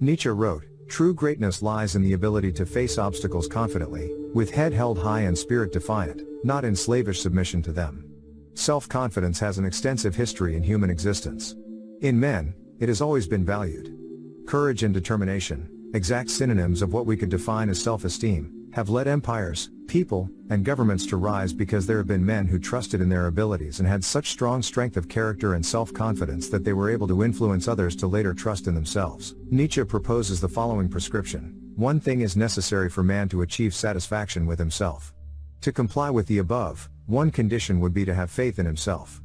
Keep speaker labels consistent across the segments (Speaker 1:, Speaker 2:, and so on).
Speaker 1: Nietzsche wrote, "True greatness lies in the ability to face obstacles confidently, with head held high and spirit defiant, not in slavish submission to them." Self-confidence has an extensive history in human existence. In men, it has always been valued. Courage and determination, exact synonyms of what we could define as self-esteem, have led empires, people, and governments to rise because there have been men who trusted in their abilities and had such strong strength of character and self-confidence that they were able to influence others to later trust in themselves. Nietzsche proposes the following prescription: one thing is necessary for man to achieve satisfaction with himself. To comply with the above, one condition would be to have faith in himself.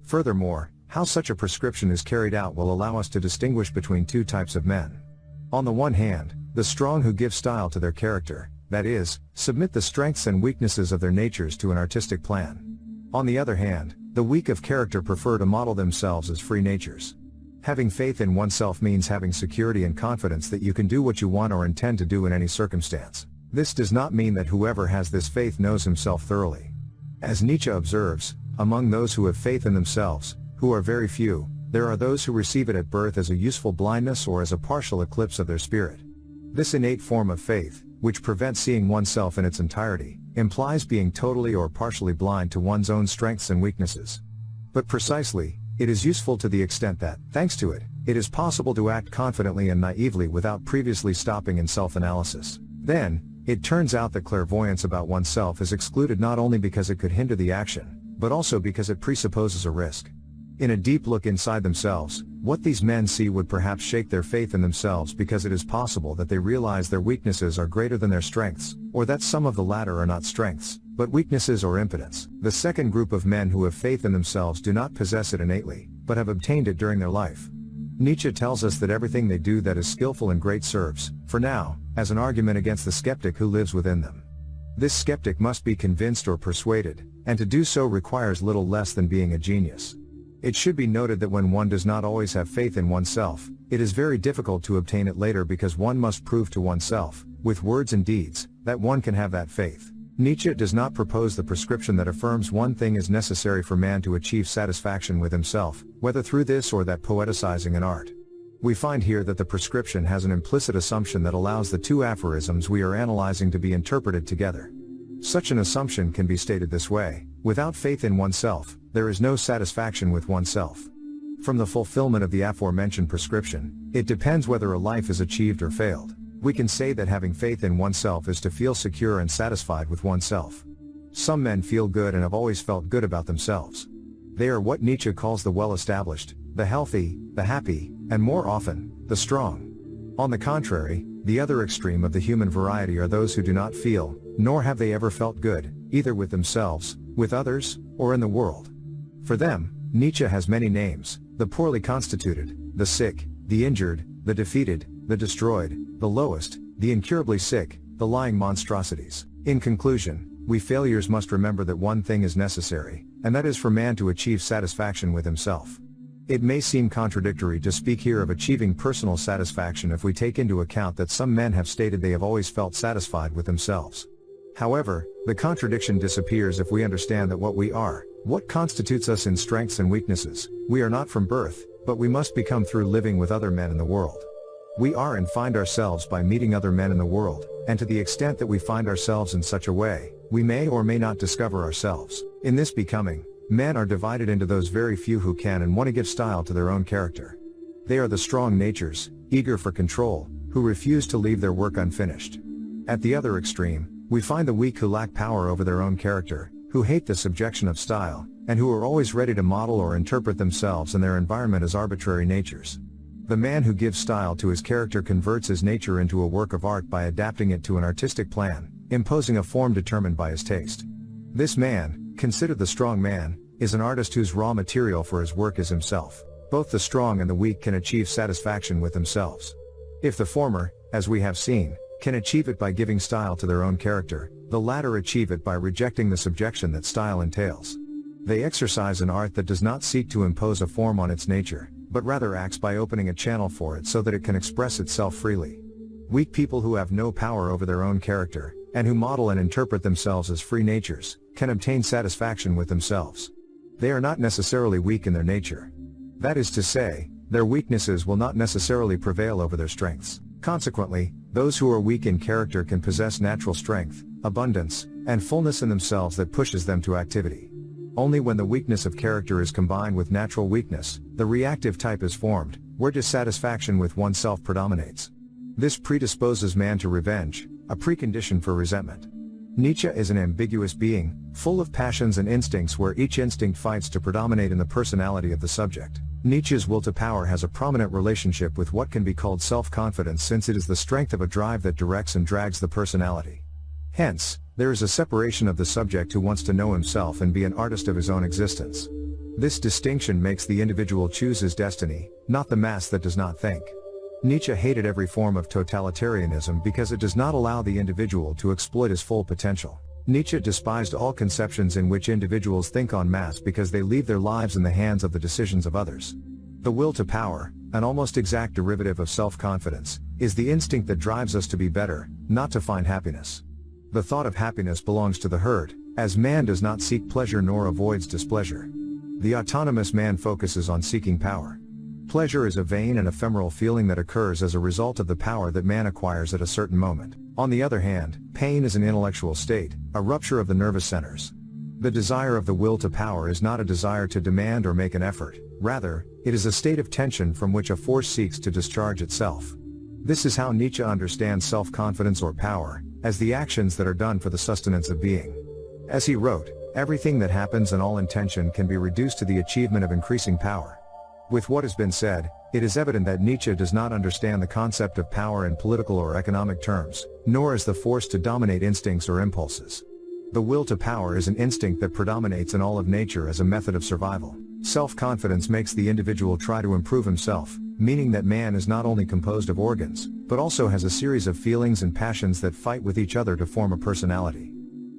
Speaker 1: Furthermore, how such a prescription is carried out will allow us to distinguish between two types of men. On the one hand, the strong who give style to their character, that is, submit the strengths and weaknesses of their natures to an artistic plan. On the other hand, the weak of character prefer to model themselves as free natures. Having faith in oneself means having security and confidence that you can do what you want or intend to do in any circumstance. This does not mean that whoever has this faith knows himself thoroughly. As Nietzsche observes, among those who have faith in themselves, who are very few, there are those who receive it at birth as a useful blindness or as a partial eclipse of their spirit. This innate form of faith, which prevents seeing oneself in its entirety, implies being totally or partially blind to one's own strengths and weaknesses. But precisely, it is useful to the extent that, thanks to it, it is possible to act confidently and naively without previously stopping in self-analysis. Then, it turns out that clairvoyance about oneself is excluded not only because it could hinder the action, but also because it presupposes a risk. In a deep look inside themselves, what these men see would perhaps shake their faith in themselves, because it is possible that they realize their weaknesses are greater than their strengths, or that some of the latter are not strengths, but weaknesses or impotence. The second group of men who have faith in themselves do not possess it innately, but have obtained it during their life. Nietzsche tells us that everything they do that is skillful and great serves, for now, as an argument against the skeptic who lives within them. This skeptic must be convinced or persuaded, and to do so requires little less than being a genius. It should be noted that when one does not always have faith in oneself, it is very difficult to obtain it later, because one must prove to oneself, with words and deeds, that one can have that faith. Nietzsche does not propose the prescription that affirms one thing is necessary for man to achieve satisfaction with himself, whether through this or that poeticizing in art. We find here that the prescription has an implicit assumption that allows the two aphorisms we are analyzing to be interpreted together. Such an assumption can be stated this way: without faith in oneself, there is no satisfaction with oneself. From the fulfillment of the aforementioned prescription, it depends whether a life is achieved or failed. We can say that having faith in oneself is to feel secure and satisfied with oneself. Some men feel good and have always felt good about themselves. They are what Nietzsche calls the well-established, the healthy, the happy, and more often, the strong. On the contrary, the other extreme of the human variety are those who do not feel, nor have they ever felt good, either with themselves, with others, or in the world. For them, Nietzsche has many names: the poorly constituted, the sick, the injured, the defeated, the destroyed, the lowest, the incurably sick, the lying monstrosities. In conclusion, we failures must remember that one thing is necessary, and that is for man to achieve satisfaction with himself. It may seem contradictory to speak here of achieving personal satisfaction if we take into account that some men have stated they have always felt satisfied with themselves. However, the contradiction disappears if we understand that what we are, what constitutes us in strengths and weaknesses, we are not from birth, but we must become through living with other men in the world. We are and find ourselves by meeting other men in the world, and to the extent that we find ourselves in such a way, we may or may not discover ourselves. In this becoming, men are divided into those very few who can and want to give style to their own character. They are the strong natures, eager for control, who refuse to leave their work unfinished. At the other extreme, we find the weak who lack power over their own character, who hate the subjection of style, and who are always ready to model or interpret themselves and their environment as arbitrary natures. The man who gives style to his character converts his nature into a work of art by adapting it to an artistic plan, imposing a form determined by his taste. This man, considered the strong man, is an artist whose raw material for his work is himself. Both the strong and the weak can achieve satisfaction with themselves. If the former, as we have seen, can achieve it by giving style to their own character, the latter achieve it by rejecting the subjection that style entails. They exercise an art that does not seek to impose a form on its nature, but rather acts by opening a channel for it so that it can express itself freely. Weak people who have no power over their own character, and who model and interpret themselves as free natures, can obtain satisfaction with themselves. They are not necessarily weak in their nature. That is to say, their weaknesses will not necessarily prevail over their strengths. Consequently, those who are weak in character can possess natural strength, abundance, and fullness in themselves that pushes them to activity. Only when the weakness of character is combined with natural weakness, the reactive type is formed, where dissatisfaction with oneself predominates. This predisposes man to revenge, a precondition for resentment. Nietzsche is an ambiguous being, full of passions and instincts where each instinct fights to predominate in the personality of the subject. Nietzsche's will to power has a prominent relationship with what can be called self-confidence, since it is the strength of a drive that directs and drags the personality. Hence, there is a separation of the subject who wants to know himself and be an artist of his own existence. This distinction makes the individual choose his destiny, not the mass that does not think. Nietzsche hated every form of totalitarianism because it does not allow the individual to exploit his full potential. Nietzsche despised all conceptions in which individuals think en masse because they leave their lives in the hands of the decisions of others. The will to power, an almost exact derivative of self-confidence, is the instinct that drives us to be better, not to find happiness. The thought of happiness belongs to the herd, as man does not seek pleasure nor avoids displeasure. The autonomous man focuses on seeking power. Pleasure is a vain and ephemeral feeling that occurs as a result of the power that man acquires at a certain moment. On the other hand, pain is an intellectual state, a rupture of the nervous centers. The desire of the will to power is not a desire to demand or make an effort, rather, it is a state of tension from which a force seeks to discharge itself. This is how Nietzsche understands self-confidence or power, as the actions that are done for the sustenance of being. As he wrote, everything that happens and all intention can be reduced to the achievement of increasing power. With what has been said, it is evident that Nietzsche does not understand the concept of power in political or economic terms, nor as the force to dominate instincts or impulses. The will to power is an instinct that predominates in all of nature as a method of survival. Self-confidence makes the individual try to improve himself, meaning that man is not only composed of organs, but also has a series of feelings and passions that fight with each other to form a personality.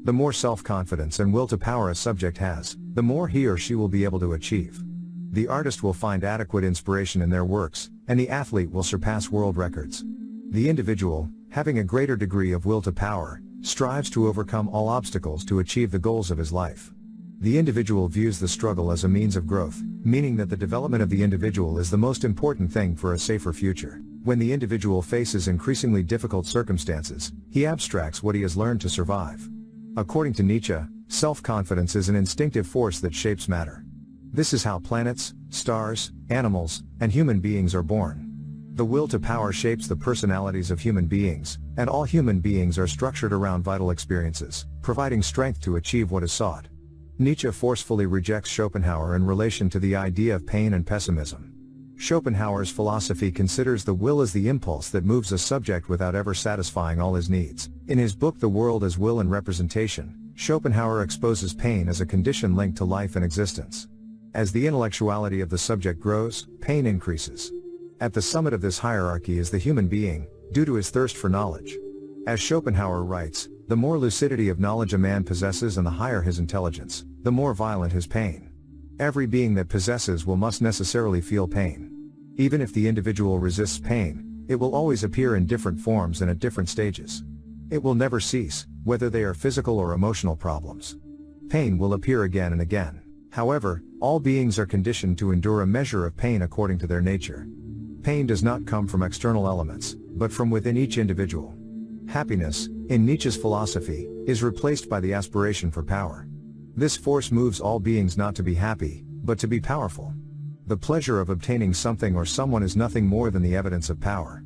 Speaker 1: The more self-confidence and will to power a subject has, the more he or she will be able to achieve. The artist will find adequate inspiration in their works, and the athlete will surpass world records. The individual, having a greater degree of will to power, strives to overcome all obstacles to achieve the goals of his life. The individual views the struggle as a means of growth, meaning that the development of the individual is the most important thing for a safer future. When the individual faces increasingly difficult circumstances, he abstracts what he has learned to survive. According to Nietzsche, self-confidence is an instinctive force that shapes matter. This is how planets, stars, animals, and human beings are born. The will to power shapes the personalities of human beings, and all human beings are structured around vital experiences, providing strength to achieve what is sought. Nietzsche forcefully rejects Schopenhauer in relation to the idea of pain and pessimism. Schopenhauer's philosophy considers the will as the impulse that moves a subject without ever satisfying all his needs. In his book The World as Will and Representation, Schopenhauer exposes pain as a condition linked to life and existence. As the intellectuality of the subject grows, pain increases. At the summit of this hierarchy is the human being, due to his thirst for knowledge. As Schopenhauer writes, the more lucidity of knowledge a man possesses and the higher his intelligence, the more violent his pain. Every being that possesses will must necessarily feel pain. Even if the individual resists pain, it will always appear in different forms and at different stages. It will never cease, whether they are physical or emotional problems. Pain will appear again and again. However, all beings are conditioned to endure a measure of pain according to their nature. Pain does not come from external elements, but from within each individual. Happiness, in Nietzsche's philosophy, is replaced by the aspiration for power. This force moves all beings not to be happy, but to be powerful. The pleasure of obtaining something or someone is nothing more than the evidence of power.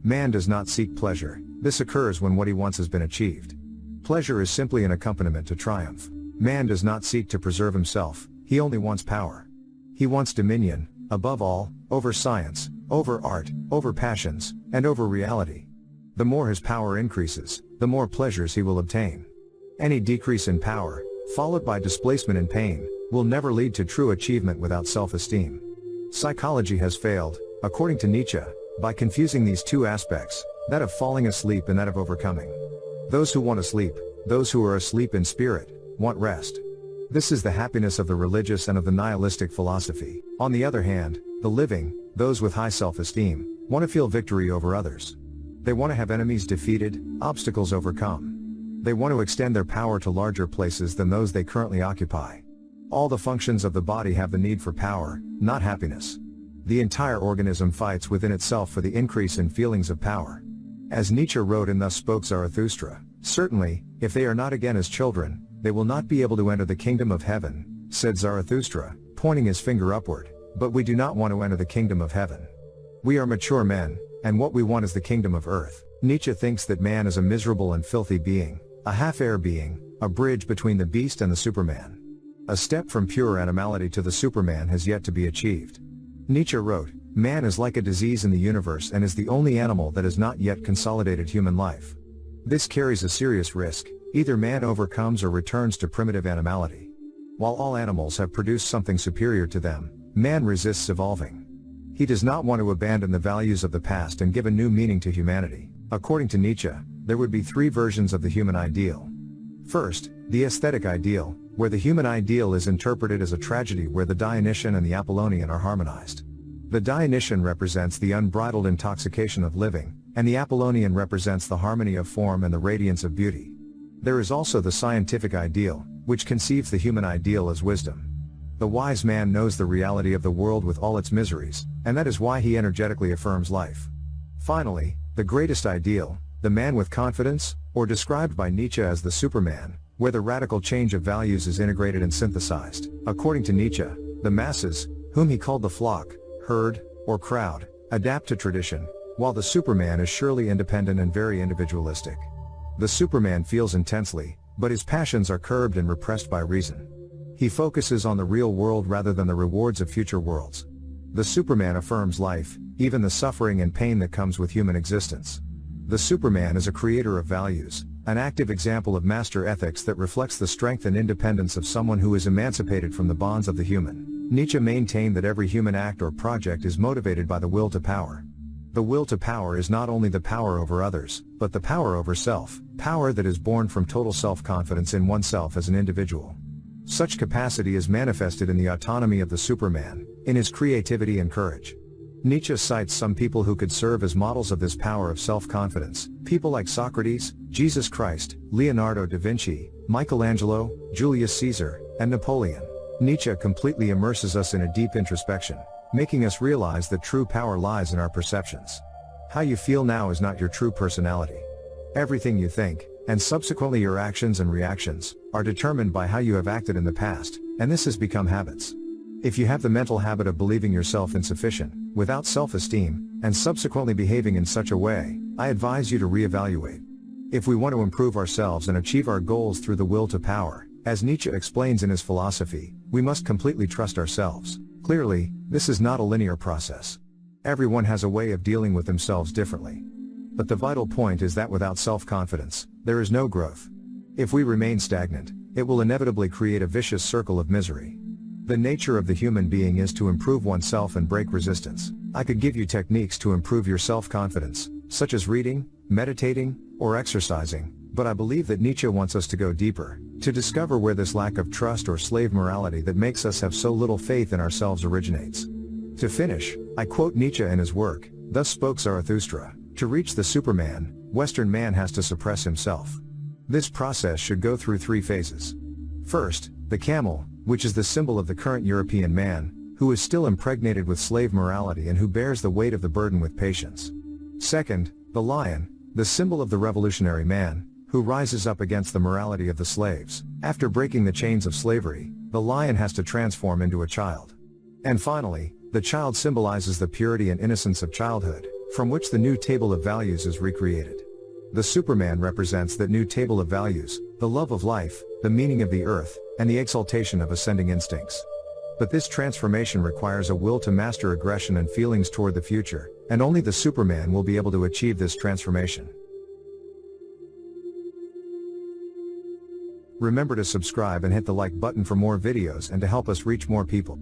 Speaker 1: Man does not seek pleasure, this occurs when what he wants has been achieved. Pleasure is simply an accompaniment to triumph. Man does not seek to preserve himself, he only wants power. He wants dominion, above all, over science, over art, over passions, and over reality. The more his power increases, the more pleasures he will obtain. Any decrease in power, followed by displacement and pain, will never lead to true achievement without self-esteem. Psychology has failed, according to Nietzsche, by confusing these two aspects, that of falling asleep and that of overcoming. Those who want to sleep, those who are asleep in spirit, want rest. This is the happiness of the religious and of the nihilistic philosophy. On the other hand, the living, those with high self-esteem, want to feel victory over others. They want to have enemies defeated, obstacles overcome. They want to extend their power to larger places than those they currently occupy. All the functions of the body have the need for power, not happiness. The entire organism fights within itself for the increase in feelings of power. As Nietzsche wrote in Thus Spoke Zarathustra, "Certainly, if they are not again as children, they will not be able to enter the kingdom of heaven," said Zarathustra, pointing his finger upward. But we do not want to enter the kingdom of heaven. We are mature men, and what we want is the kingdom of earth. Nietzsche thinks that man is a miserable and filthy being, a half-air being, a bridge between the beast and the Superman. A step from pure animality to the Superman has yet to be achieved. Nietzsche wrote, "Man is like a disease in the universe and is the only animal that has not yet consolidated human life." This carries a serious risk: either man overcomes or returns to primitive animality. While all animals have produced something superior to them, man resists evolving. He does not want to abandon the values of the past and give a new meaning to humanity. According to Nietzsche, there would be three versions of the human ideal. First, the aesthetic ideal, where the human ideal is interpreted as a tragedy where the Dionysian and the Apollonian are harmonized. The Dionysian represents the unbridled intoxication of living, and the Apollonian represents the harmony of form and the radiance of beauty. There is also the scientific ideal, which conceives the human ideal as wisdom. The wise man knows the reality of the world with all its miseries, and that is why he energetically affirms life. Finally, the greatest ideal, the man with confidence, or described by Nietzsche as the Superman, where the radical change of values is integrated and synthesized. According to Nietzsche, the masses, whom he called the flock, herd, or crowd, adapt to tradition, while the Superman is surely independent and very individualistic. The Superman feels intensely, but his passions are curbed and repressed by reason. He focuses on the real world rather than the rewards of future worlds. The Superman affirms life, even the suffering and pain that comes with human existence. The Superman is a creator of values, an active example of master ethics that reflects the strength and independence of someone who is emancipated from the bonds of the human. Nietzsche maintained that every human act or project is motivated by the will to power. The will to power is not only the power over others, but the power over self, power that is born from total self-confidence in oneself as an individual. Such capacity is manifested in the autonomy of the Superman, in his creativity and courage. Nietzsche cites some people who could serve as models of this power of self-confidence, people like Socrates, Jesus Christ, Leonardo da Vinci, Michelangelo, Julius Caesar, and Napoleon. Nietzsche completely immerses us in a deep introspection, making us realize that true power lies in our perceptions. How you feel now is not your true personality. Everything you think, and subsequently your actions and reactions, are determined by how you have acted in the past, and this has become habits. If you have the mental habit of believing yourself insufficient, without self-esteem, and subsequently behaving in such a way, I advise you to reevaluate. If we want to improve ourselves and achieve our goals through the will to power, as Nietzsche explains in his philosophy, we must completely trust ourselves. Clearly, this is not a linear process. Everyone has a way of dealing with themselves differently. But the vital point is that without self-confidence, there is no growth. If we remain stagnant, it will inevitably create a vicious circle of misery. The nature of the human being is to improve oneself and break resistance. I could give you techniques to improve your self-confidence, such as reading, meditating, or exercising, but I believe that Nietzsche wants us to go deeper, to discover where this lack of trust or slave morality that makes us have so little faith in ourselves originates. To finish, I quote Nietzsche in his work, Thus Spoke Zarathustra, "To reach the Superman, Western man has to suppress himself." This process should go through three phases. First, the camel, which is the symbol of the current European man, who is still impregnated with slave morality and who bears the weight of the burden with patience. Second, the lion, the symbol of the revolutionary man, who rises up against the morality of the slaves. After breaking the chains of slavery, the lion has to transform into a child. And finally, the child symbolizes the purity and innocence of childhood, from which the new table of values is recreated. The Superman represents that new table of values, the love of life, the meaning of the earth, and the exaltation of ascending instincts. But this transformation requires a will to master aggression and feelings toward the future, and only the Superman will be able to achieve this transformation. Remember to subscribe and hit the like button for more videos and to help us reach more people.